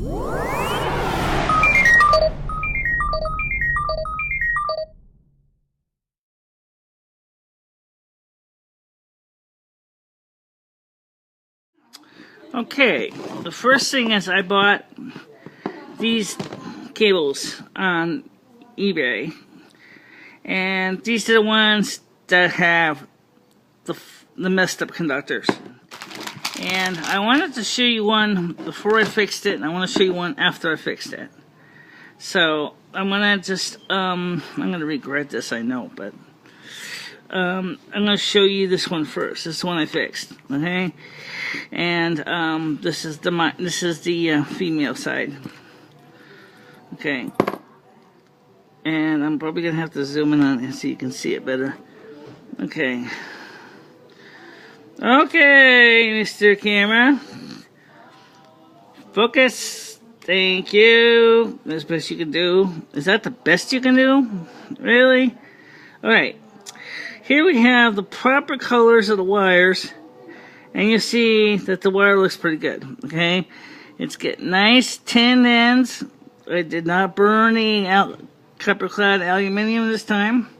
Okay, the first thing is I bought these cables on eBay, and these are the ones that have the messed up conductors. And I wanted to show you one before I fixed it, and I want to show you one after I fixed it. So I'm gonna just I'm gonna regret this, I know, but I'm gonna show you this one first. This is the one I fixed, okay? And this is the female side, okay. And I'm probably gonna have to zoom in on it so you can see it better. Okay. Okay, Mr. Camera. Focus. Thank you. That's the best you can do. Is that the best you can do? Really? Alright. Here we have the proper colors of the wires. And you see that the wire looks pretty good. Okay? It's got nice tin ends. I did not burn any copper-clad aluminum this time.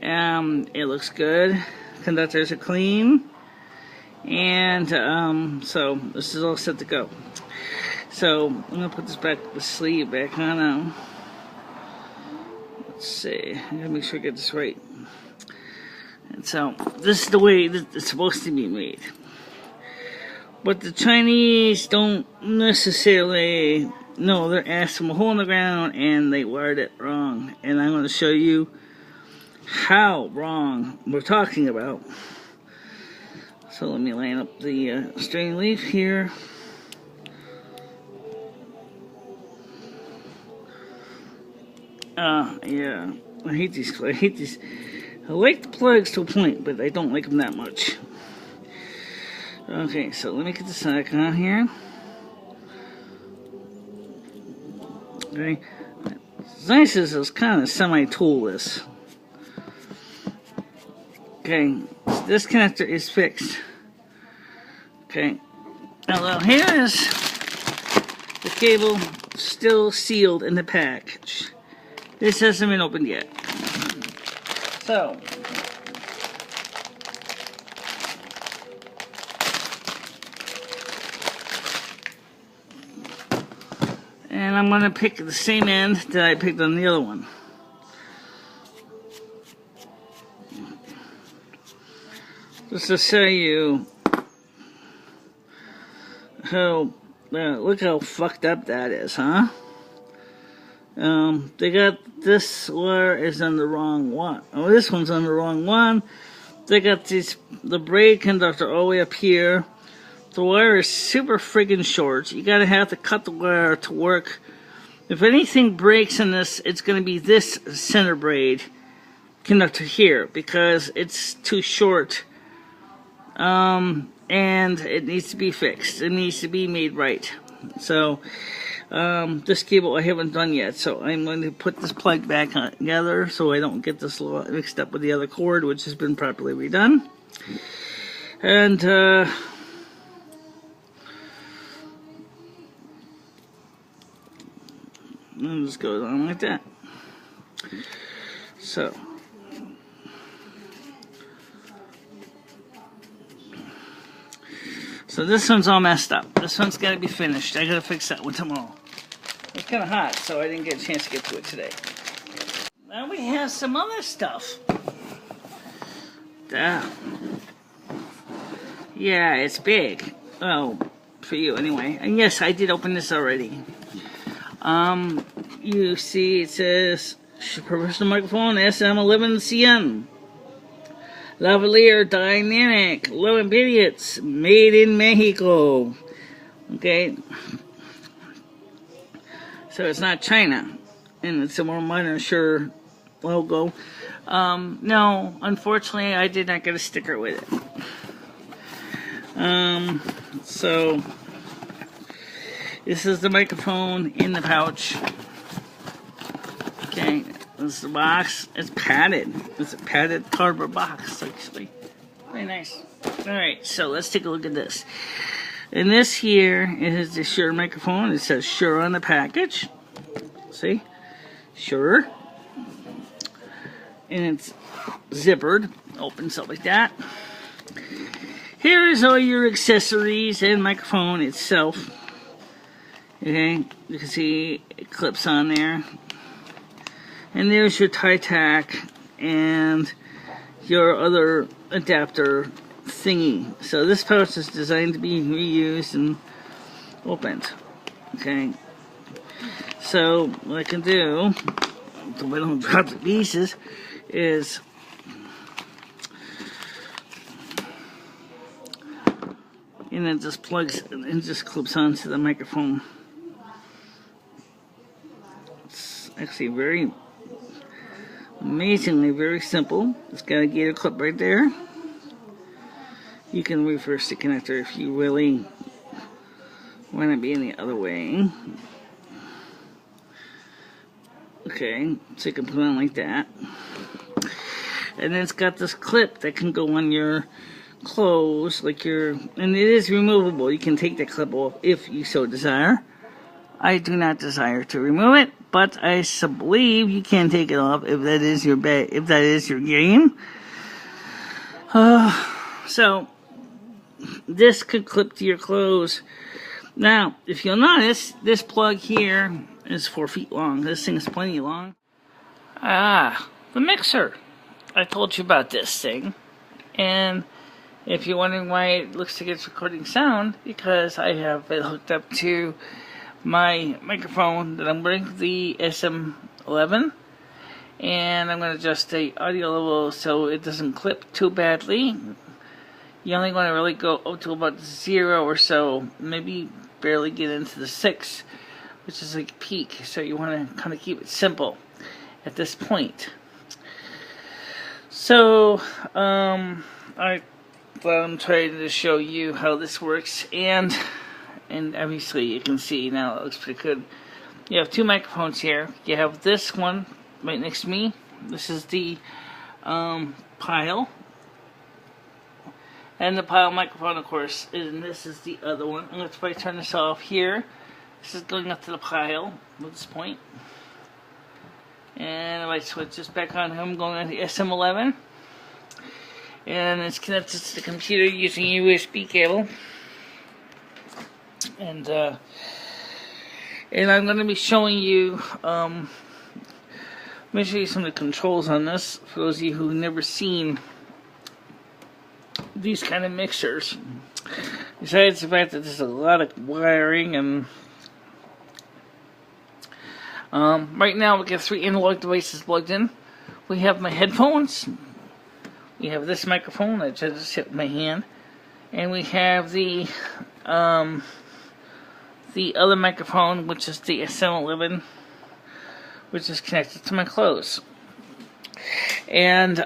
It looks good. Conductors are clean. And so this is all set to go. So I'm gonna put the sleeve back on now. Let's see. I gotta make sure I get this right. And so this is the way that it's supposed to be made. But the Chinese don't necessarily know. They're asked from a hole in the ground and they wired it wrong. And I'm going to show you how wrong we're talking about. So let me line up the string leaf here. Yeah, I hate these. I like the plugs to a point, but I don't like them that much. Okay, so let me get this icon here. Okay, what's nice is it's kind of semi-toolless. Okay, so this connector is fixed. Okay, now here is the cable still sealed in the package. This hasn't been opened yet. So, and I'm going to pick the same end that I picked on the other one. Just to show you how, look how fucked up that is, huh? They got this wire is on the wrong one. Oh, this one's on the wrong one. They got the braid conductor all the way up here. The wire is super friggin' short. You gotta have to cut the wire to work. If anything breaks in this, it's gonna be this center braid conductor here because it's too short. And it needs to be fixed. It needs to be made right. So, this cable I haven't done yet, so I'm going to put this plug back together so I don't get this mixed up with the other cord, which has been properly redone. And, and just goes on like that. So this one's all messed up. This one's got to be finished. I got to fix that one tomorrow. It's kind of hot, so I didn't get a chance to get to it today. Now we have some other stuff. Yeah, it's big. Oh, for you anyway. And yes, I did open this already. You see it says professional microphone SM11CN. Lavalier Dynamic, low impedance, made in Mexico. Okay, so it's not China, and it's a more minor sure logo. No, unfortunately, I did not get a sticker with it. So this is the microphone in the pouch. Okay. This is the box. It's padded. It's a padded cardboard box, actually. Very nice. Alright, so let's take a look at this. And this here is the Shure microphone. It says Shure on the package. See? Shure. And it's zippered. Opens up like that. Here is all your accessories and microphone itself. Okay, you can see it clips on there. And there's your tie tack and your other adapter thingy. So this pouch is designed to be reused and opened. Okay. So what I can do, so I don't drop the pieces, is and it just plugs and just clips onto the microphone. It's actually very amazingly very simple. It's got a gator clip right there. You can reverse the connector if you really want to be in the other way. Okay, so you can put it on like that. And then it's got this clip that can go on your clothes, like and it is removable. You can take the clip off if you so desire. I do not desire to remove it, but I believe you can take it off if that is your if that is your game. So this could clip to your clothes. Now, if you'll notice, this plug here is 4 feet long. This thing is plenty long. The mixer. I told you about this thing, and if you're wondering why it looks like it's recording sound, because I have it hooked up to my microphone that I'm wearing, the SM11, and I'm going to adjust the audio level so it doesn't clip too badly. You only want to really go up to about 0 or so, maybe barely get into the 6, which is like peak, so you want to kind of keep it simple at this point. So, I'm trying to show you how this works, and obviously you can see now it looks pretty good. You have 2 microphones here. You have this one right next to me. This is the pile, and the pile microphone, of course, and this is the other one. I'm going to probably turn this off here. This is going up to the pile at this point. And if I switch this back on, I'm going on the SM11. And it's connected to the computer using a USB cable. And I'm going to be showing you, let me show you some of the controls on this, for those of you who've never seen these kind of mixers. Besides the fact that there's a lot of wiring and right now we got 3 analog devices plugged in. We have my headphones. We have this microphone that just hit my hand, and we have the other microphone, which is the SM11, which is connected to my clothes. And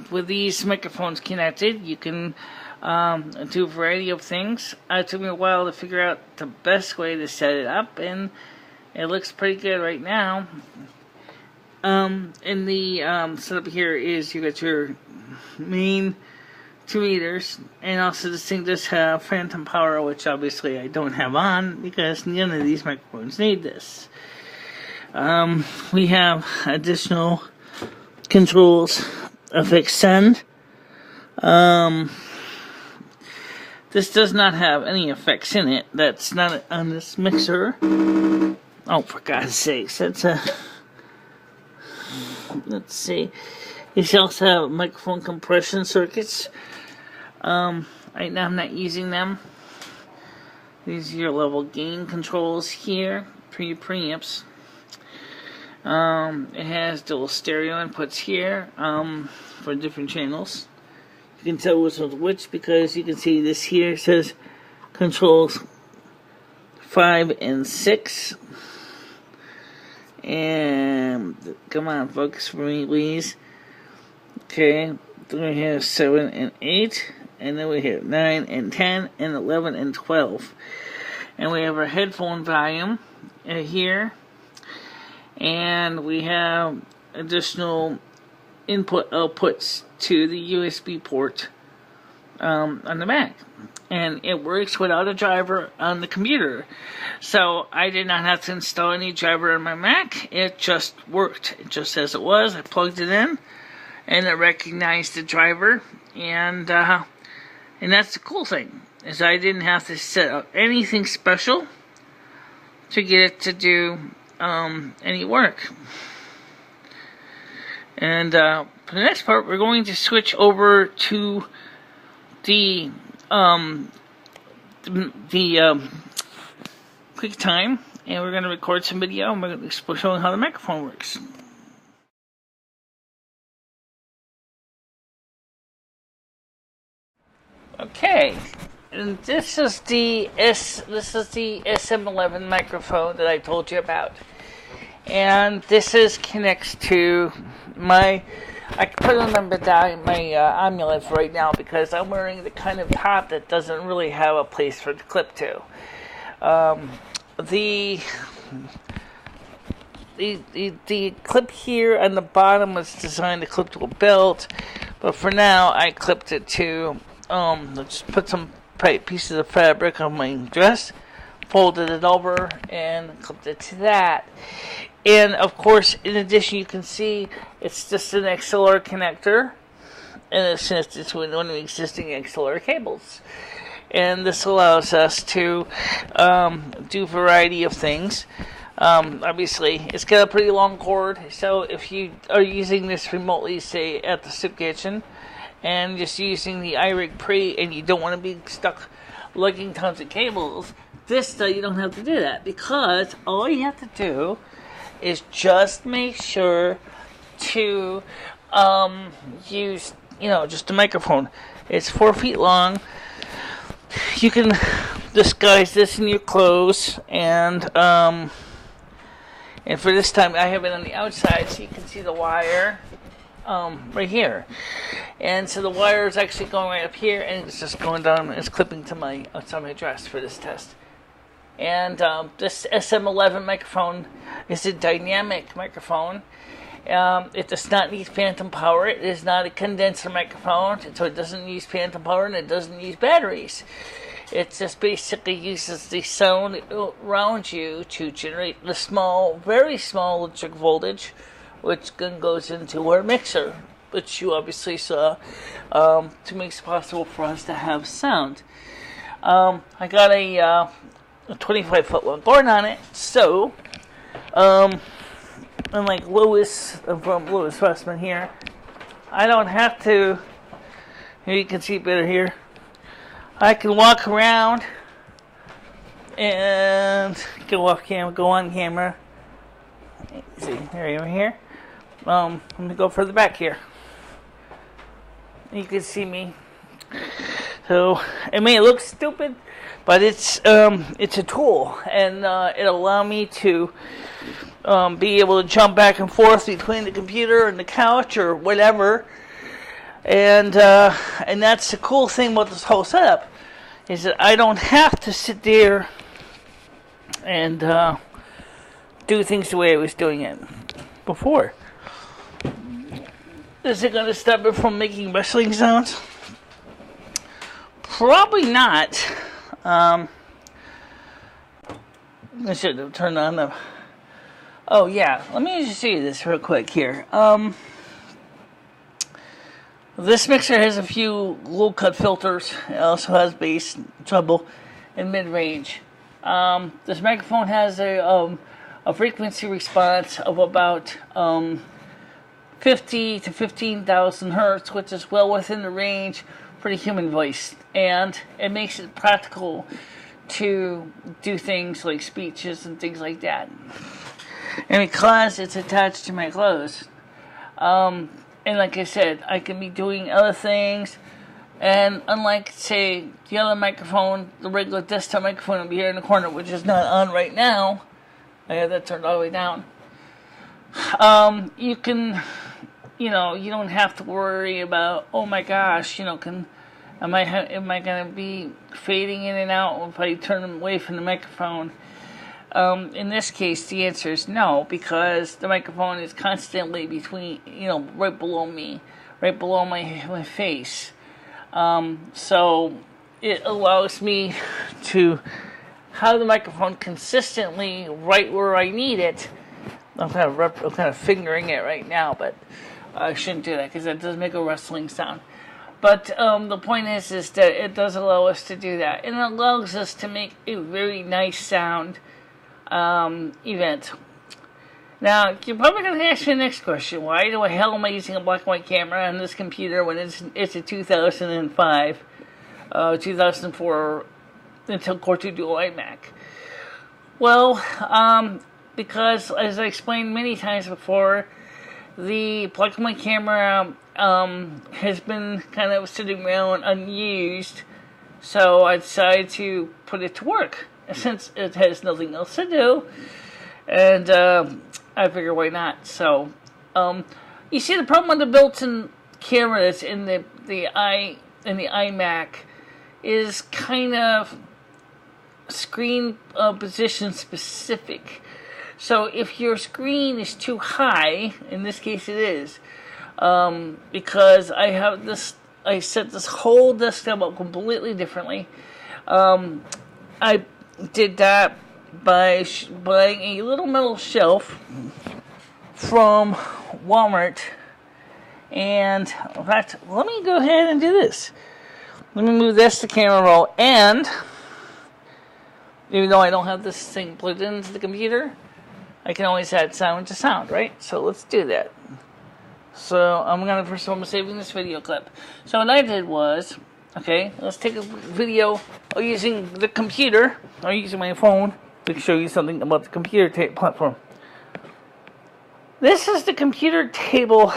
with these microphones connected, you can do a variety of things. It took me a while to figure out the best way to set it up, and it looks pretty good right now. In the setup here is you got your main 2 meters, and also this thing does have phantom power, which obviously I don't have on because none of these microphones need this. We have additional controls of extend. This does not have any effects in it. That's not on this mixer. Oh, for God's sakes, that's a... Let's see. You also have microphone compression circuits. Right now I'm not using them. These are your level gain controls here for your preamps. It has dual stereo inputs here for different channels. You can tell which one's which because you can see this here says controls 5 and 6. And come on, focus for me, please. Okay, then we have 7 and 8, and then we have 9 and 10, and 11 and 12. And we have our headphone volume here, and we have additional input outputs to the USB port on the Mac. And it works without a driver on the computer. So I did not have to install any driver on my Mac. It just worked. Just as it was. I plugged it in, and it recognized the driver. And that's the cool thing, is I didn't have to set up anything special to get it to do any work. And for the next part, we're going to switch over to the QuickTime, and we're going to record some video, and we're going to be showing how the microphone works. Okay, and this is the SM11 microphone that I told you about, and this connects to my. I put it on my amulet right now because I'm wearing the kind of top that doesn't really have a place for the clip to. The clip here on the bottom was designed to clip to a belt, but for now I clipped it to just put some pieces of fabric on my dress, folded it over, and clipped it to that. And of course, in addition, you can see it's just an XLR connector, and it's one of the existing XLR cables. And this allows us to do a variety of things. Obviously, it's got a pretty long cord, so if you are using this remotely, say at the soup kitchen, and just using the iRig Pre, and you don't want to be stuck lugging tons of cables, you don't have to do that, because all you have to do is just make sure to use, just a microphone. It's 4 feet long. You can disguise this in your clothes, and for this time I have it on the outside, so you can see the wire right here. And so the wire is actually going right up here, and it's just going down. It's clipping to outside my dress for this test. And this SM11 microphone is a dynamic microphone. It does not need phantom power. It is not a condenser microphone, so it doesn't use phantom power, and it doesn't use batteries. It just basically uses the sound around you to generate the very small electric voltage, which then goes into our mixer, which you obviously saw, to make it possible for us to have sound. I got a 25-foot long board on it, so unlike Lewis from Lewis Westman here, I don't have to. Here you can see better here. I can walk around and go on camera. See, here. Let me go further back here. You can see me. So it may look stupid, but it's a tool, and it'll allow me to be able to jump back and forth between the computer and the couch or whatever. And that's the cool thing about this whole setup, is that I don't have to sit there and do things the way I was doing it before. Is it going to stop it from making wrestling sounds? Probably not. I should have turned on the... Oh, yeah. Let me just show you this real quick here. This mixer has a few low-cut filters. It also has bass, treble, and mid-range. This microphone has a frequency response of about 50 to 15,000 hertz, which is well within the range for the human voice. And it makes it practical to do things like speeches and things like that. And because it's attached to my clothes, and like I said, I can be doing other things. And unlike, say, the other microphone, the regular desktop microphone will be here in the corner, which is not on right now. I have that turned all the way down. You can, you don't have to worry about, oh my gosh, am I going to be fading in and out if I turn them away from the microphone? In this case, the answer is no, because the microphone is constantly between, right below me, right below my face. So it allows me to have the microphone consistently right where I need it. I'm kind of fingering it right now, but I shouldn't do that because that does make a rustling sound. But the point is that it does allow us to do that, and it allows us to make a very nice sound event. Now, you're probably going to ask me the next question: why the hell am I using a black and white camera on this computer when it's a 2005, 2004 Intel Core 2 Dual iMac? Well, because as I explained many times before, the black and white camera has been kind of sitting around unused, so I decided to put it to work since it has nothing else to do, and I figure why not. So you see, the problem with the built-in camera that's in the iMac is kind of screen position specific. So if your screen is too high, in this case it is, because I set this whole desktop up completely differently. I did that by buying a little metal shelf from Walmart, and in fact, let me go ahead and do this. Let me move this to camera roll, and even though I don't have this thing plugged into the computer, I can always add sound to sound, right? So let's do that. So first of all, I'm saving this video clip. So what I did was, okay, let's take a video using the computer, or using my phone, to show you something about the computer platform. This is the computer table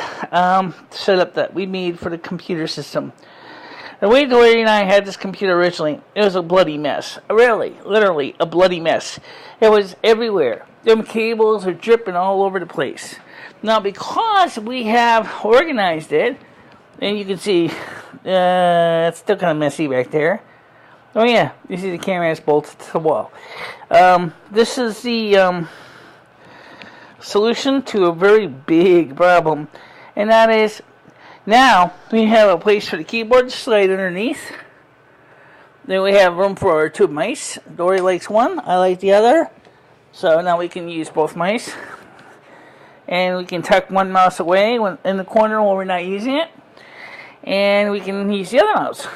setup that we made for the computer system. The way Larry and I had this computer originally, it was a bloody mess. Really, literally, a bloody mess. It was everywhere. Them cables are dripping all over the place. Now, because we have organized it, and you can see, it's still kind of messy back there. Oh yeah, you see the camera is bolted to the wall. This is the solution to a very big problem, and that is, now we have a place for the keyboard to slide underneath. Then we have room for our two mice. Dory likes one, I like the other. So now we can use both mice. And we can tuck one mouse away in the corner while we're not using it. And we can use the other mouse.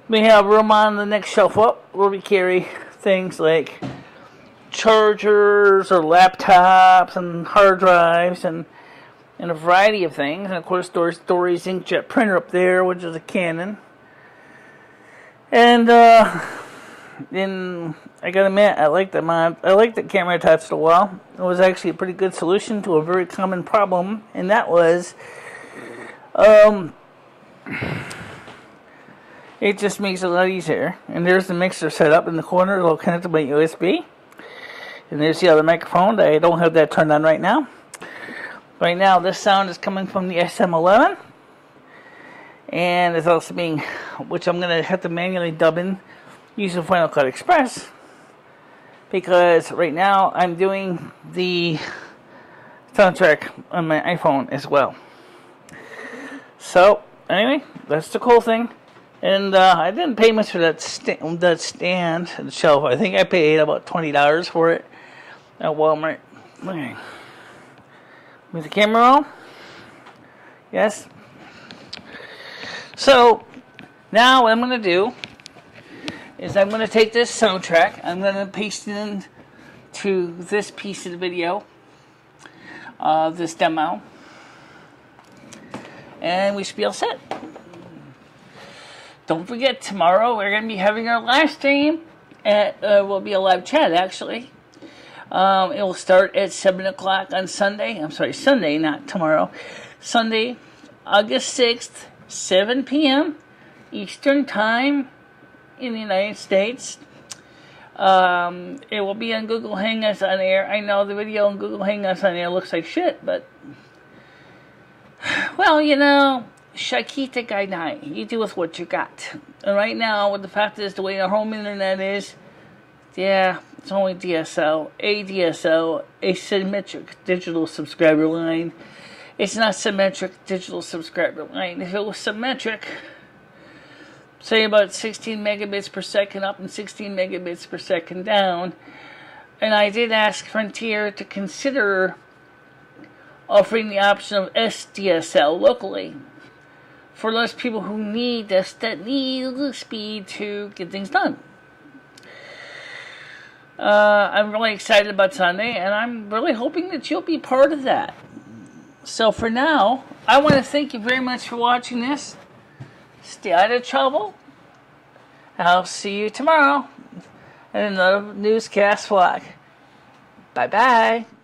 We have room on the next shelf up where we carry things like chargers or laptops and hard drives and a variety of things. And of course, Dory's inkjet printer up there, which is a Canon. And then I gotta admit, I like the camera attached to the wall. It was actually a pretty good solution to a very common problem, and that was, it just makes it a lot easier. And there's the mixer set up in the corner, all connected by USB. And there's the other microphone. I don't have that turned on right now. Right now, this sound is coming from the SM11, and it's also being, which I'm gonna have to manually dub in using Final Cut Express, because right now I'm doing the soundtrack on my iPhone as well. So anyway, that's the cool thing. And I didn't pay much for that stand and shelf. I think I paid about $20 for it at Walmart. Okay. With the camera on? Yes. So now what I'm going to do is I'm going to take this soundtrack, I'm going to paste it into this piece of the video, this demo, and we should be all set. Don't forget, tomorrow we're going to be having our live stream. Will be a live chat, actually. It will start at 7 o'clock on Sunday. I'm sorry, Sunday, not tomorrow. Sunday, August 6th, 7 p.m. Eastern Time in the United States. It will be on Google Hangouts on air. I know the video on Google Hangouts on air looks like shit, but, well, you know, Shakita Gainai, you do with what you got. And right now, with the fact is the way our home internet is, yeah, it's only DSL, ADSL, asymmetric digital subscriber line. It's not symmetric digital subscriber line. If it was symmetric, say about 16 megabits per second up and 16 megabits per second down, and I did ask Frontier to consider offering the option of SDSL locally for those people who need this, that need the speed to get things done. I'm really excited about Sunday, and I'm really hoping that you'll be part of that. So for now, I want to thank you very much for watching this. Stay out of trouble. I'll see you tomorrow in another newscast vlog. Bye-bye.